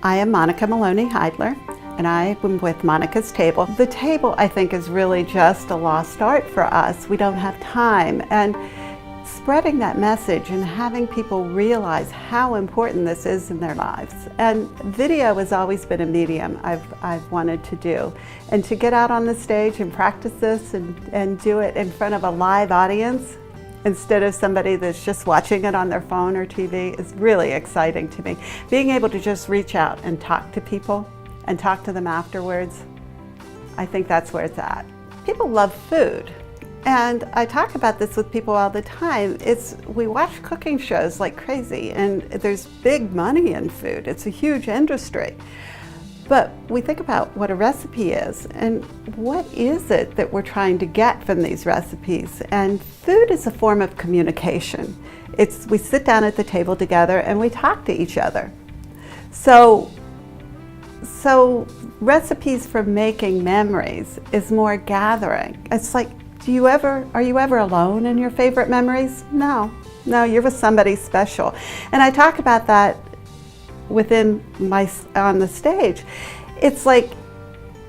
I am Monica Maloney Heidler, and I am with Monica's Table. The table, I think, is really just a lost art for us. We don't have time, and spreading that message and having people realize how important this is in their lives. And video has always been a medium I've wanted to do. And to get out on the stage and practice this and do it in front of a live audience instead of somebody that's just watching it on their phone or TV is really exciting to me. Being able to just reach out and talk to people and talk to them afterwards, I think that's where it's at. People love food. And I talk about this with people all the time. We watch cooking shows like crazy, and there's big money in food. It's a huge industry. But we think about what a recipe is, and what is it that we're trying to get from these recipes? And food is a form of communication. We sit down at the table together and we talk to each other. So recipes for making memories is more gathering. It's like, are you ever alone in your favorite memories? No, you're with somebody special. And I talk about that on the stage. It's like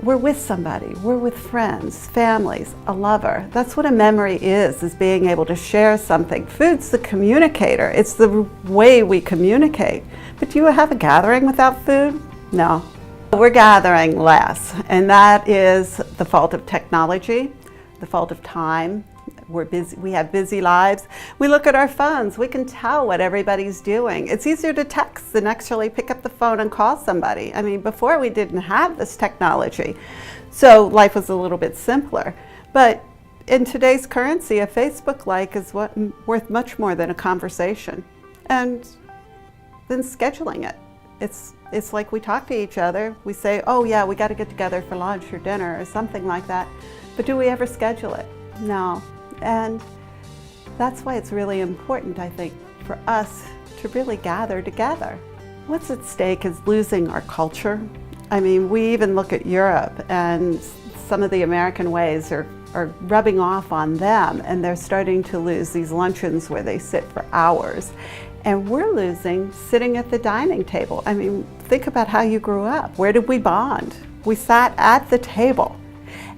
we're with somebody, we're with friends, families, a lover. That's what a memory is being able to share something. Food's the communicator. It's the way we communicate. But do you have a gathering without food? No. We're gathering less, and that is the fault of technology, the fault of time. We're busy, we have busy lives. We look at our phones, we can tell what everybody's doing. It's easier to text than actually pick up the phone and call somebody. I mean, before we didn't have this technology, so life was a little bit simpler. But in today's currency, a Facebook like is worth much more than a conversation. And then scheduling it. It's like we talk to each other, we say, oh yeah, we got to get together for lunch or dinner or something like that. But do we ever schedule it? No. And that's why it's really important, I think, for us to really gather together. What's at stake is losing our culture. I mean, we even look at Europe, and some of the American ways are rubbing off on them, and they're starting to lose these luncheons where they sit for hours. And we're losing sitting at the dining table. I mean, think about how you grew up. Where did we bond? We sat at the table.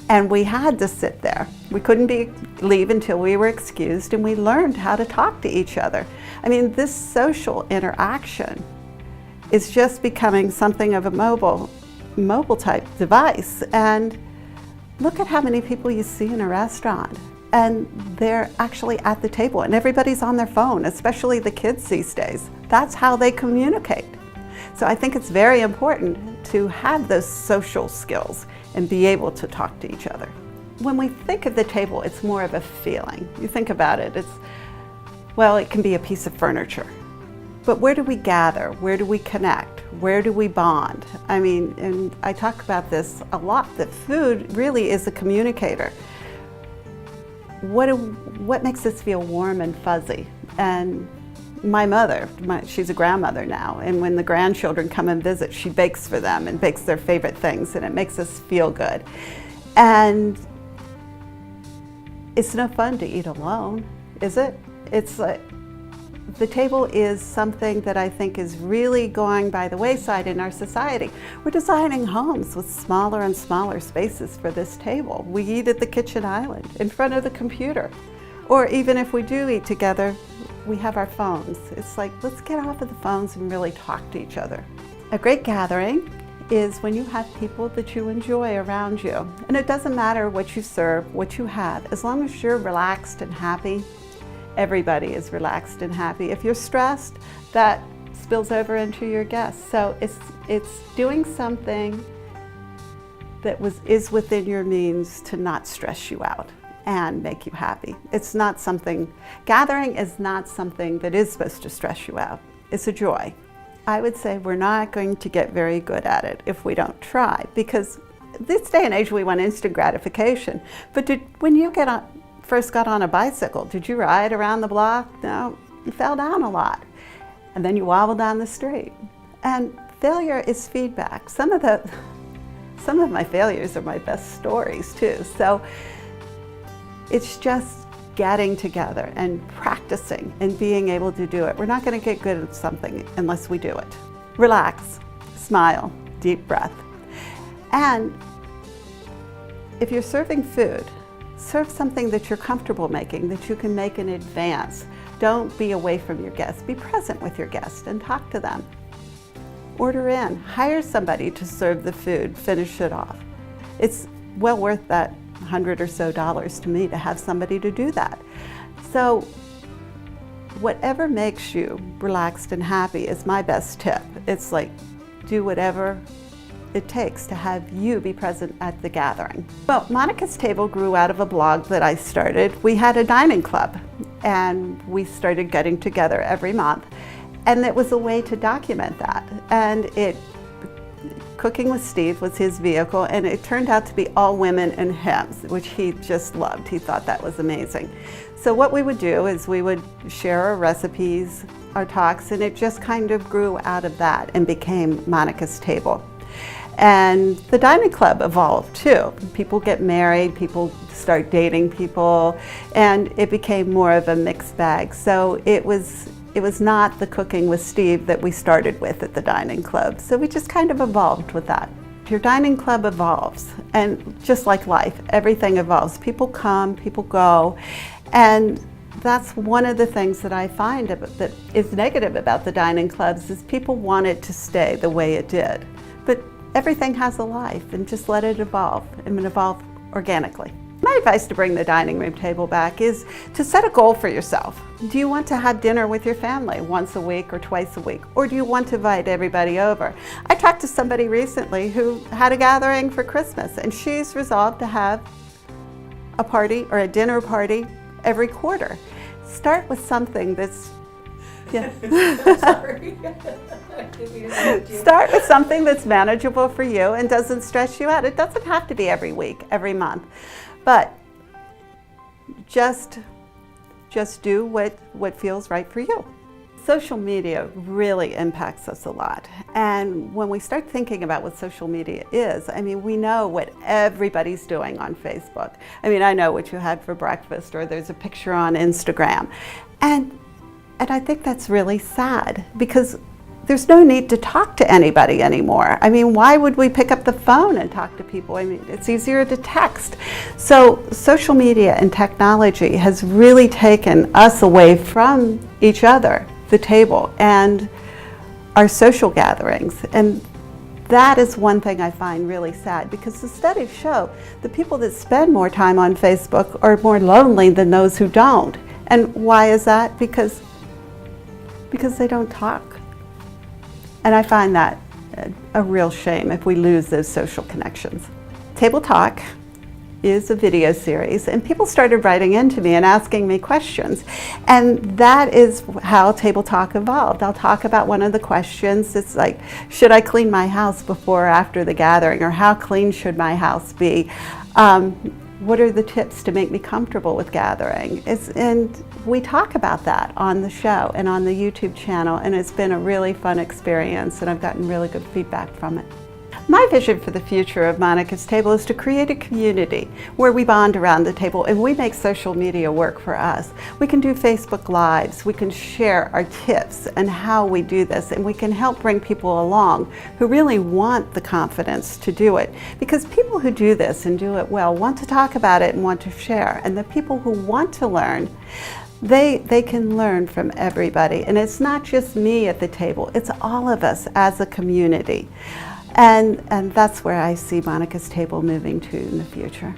And we had to sit there. We couldn't leave until we were excused, and we learned how to talk to each other. I mean, this social interaction is just becoming something of a mobile type device. And look at how many people you see in a restaurant, and they're actually at the table, and everybody's on their phone, especially the kids these days. That's how they communicate. So I think it's very important to have those social skills and be able to talk to each other. When we think of the table, it's more of a feeling. You think about it, it can be a piece of furniture. But where do we gather? Where do we connect? Where do we bond? I mean, and I talk about this a lot, that food really is a communicator. What makes us feel warm and fuzzy? And my mother, she's a grandmother now, and when the grandchildren come and visit, she bakes for them and bakes their favorite things, and it makes us feel good. And it's no fun to eat alone, is it? It's like, the table is something that I think is really going by the wayside in our society. We're designing homes with smaller and smaller spaces for this table. We eat at the kitchen island, in front of the computer. Or even if we do eat together, we have our phones. It's like, let's get off of the phones and really talk to each other. A great gathering is when you have people that you enjoy around you. And it doesn't matter what you serve, what you have, as long as you're relaxed and happy. Everybody is relaxed and happy. If you're stressed, that spills over into your guests. So it's doing something that is within your means to not stress you out and make you happy. Gathering is not something that is supposed to stress you out. It's a joy. I would say we're not going to get very good at it if we don't try, because this day and age we want instant gratification. But when you first got on a bicycle, did you ride around the block? No, you fell down a lot. And then you wobbled down the street. And failure is feedback. Some of my failures are my best stories too. So it's just getting together and practicing and being able to do it. We're not going to get good at something unless we do it. Relax. smile, deep breath. And if you're serving food, serve something that you're comfortable making, that you can make in advance. Don't be away from your guests. Be present with your guests and talk to them. Order in, hire somebody to serve the food, finish it off. It's well worth that $100 or so to me to have somebody to do that. So whatever makes you relaxed and happy is my best tip. It's like, do whatever it takes to have you be present at the gathering. Well, Monica's Table grew out of a blog that I started. We had a dining club and we started getting together every month, and it was a way to document that. And Cooking with Steve was his vehicle, and it turned out to be all women and hymns, which he just loved. He thought that was amazing. So what we would do is we would share our recipes, our talks, and it just kind of grew out of that and became Monica's Table. And the dining club evolved too. People get married, people start dating people, and it became more of a mixed bag. So it was not the Cooking with Steve that we started with at the dining club. So we just kind of evolved with that. Your dining club evolves, and just like life, everything evolves. People come, people go, and that's one of the things that I find that is negative about the dining clubs is people want it to stay the way it did. But everything has a life, and just let it evolve and evolve organically. My advice to bring the dining room table back is to set a goal for yourself. Do you want to have dinner with your family once a week or twice a week? Or do you want to invite everybody over? I talked to somebody recently who had a gathering for Christmas, and she's resolved to have a party or a dinner party every quarter. Start with something that's Sorry. Start with something that's manageable for you and doesn't stress you out. It doesn't have to be every week, every month, but just do what feels right for you. Social media really impacts us a lot, and when we start thinking about what social media is, I mean, we know what everybody's doing on Facebook. I mean, I know what you had for breakfast, or there's a picture on Instagram, and I think that's really sad, because there's no need to talk to anybody anymore. I mean, why would we pick up the phone and talk to people? I mean, it's easier to text. So social media and technology has really taken us away from each other, the table, and our social gatherings. And that is one thing I find really sad, because the studies show the people that spend more time on Facebook are more lonely than those who don't. And why is that? Because they don't talk. And I find that a real shame if we lose those social connections. Table Talk is a video series, and people started writing into me and asking me questions. And that is how Table Talk evolved. I'll talk about one of the questions. It's like, should I clean my house before or after the gathering? Or how clean should my house be? What are the tips to make me comfortable with gathering? And we talk about that on the show and on the YouTube channel, and it's been a really fun experience, and I've gotten really good feedback from it. My vision for the future of Monica's Table is to create a community where we bond around the table and we make social media work for us. We can do Facebook Lives, we can share our tips and how we do this, and we can help bring people along who really want the confidence to do it. Because people who do this and do it well want to talk about it and want to share, and the people who want to learn, they can learn from everybody. And it's not just me at the table, it's all of us as a community. And that's where I see Monica's Table moving to in the future.